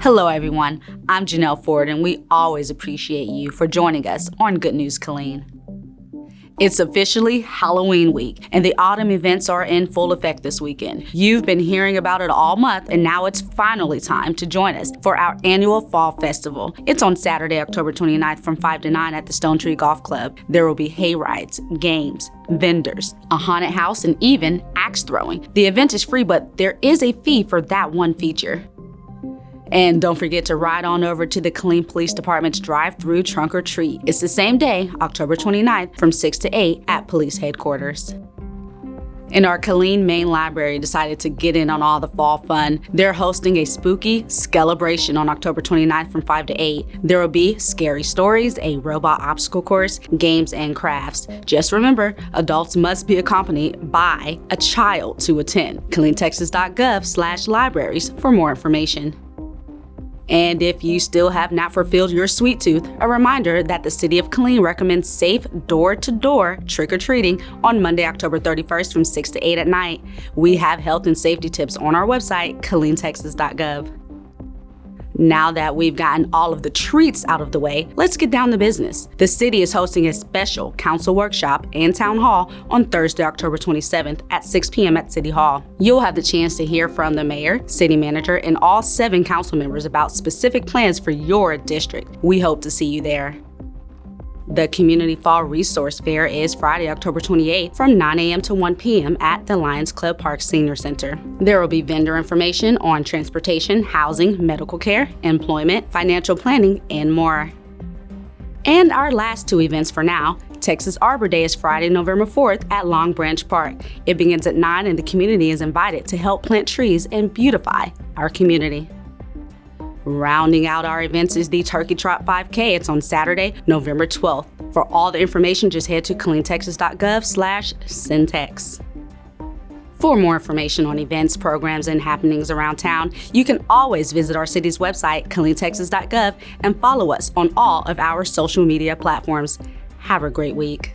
Hello everyone, I'm Janelle Ford and we always appreciate you for joining us on Good News Killeen. It's officially Halloween week and the autumn events are in full effect this weekend. You've been hearing about it all month and now it's finally time to join us for our annual Fall Festival. It's on Saturday, October 29th from 5 to 9 at the Stone Tree Golf Club. There will be hay rides, games, vendors, a haunted house, and even axe throwing. The event is free, but there is a fee for that one feature. And don't forget to ride on over to the Killeen Police Department's drive-through trunk or treat. It's the same day, October 29th, from 6 to 8 at police headquarters. And our Killeen Main Library decided to get in on all the fall fun. They're hosting a spooky celebration on October 29th from 5 to 8. There will be scary stories, a robot obstacle course, games, and crafts. Just remember, adults must be accompanied by a child to attend. KilleenTexas.gov/libraries for more information. And if you still have not fulfilled your sweet tooth, a reminder that the City of Killeen recommends safe door-to-door trick-or-treating on Monday, October 31st from 6 to 8 at night. We have health and safety tips on our website, KilleenTexas.gov. Now that we've gotten all of the treats out of the way, let's get down to business. The city is hosting a special council workshop and town hall on Thursday, October 27th at 6 p.m. at City Hall. You'll have the chance to hear from the mayor, city manager, and all 7 council members about specific plans for your district. We hope to see you there. The Community Fall Resource Fair is Friday, October 28th from 9 a.m. to 1 p.m. at the Lions Club Park Senior Center. There will be vendor information on transportation, housing, medical care, employment, financial planning, and more. And our last 2 events for now. Texas Arbor Day is Friday, November 4th at Long Branch Park. It begins at 9 and the community is invited to help plant trees and beautify our community. Rounding out our events is the Turkey Trot 5K. It's on Saturday, November 12th. For all the information, just head to KilleenTexas.gov/Syntex. For more information on events, programs, and happenings around town, you can always visit our city's website, KilleenTexas.gov, and follow us on all of our social media platforms. Have a great week.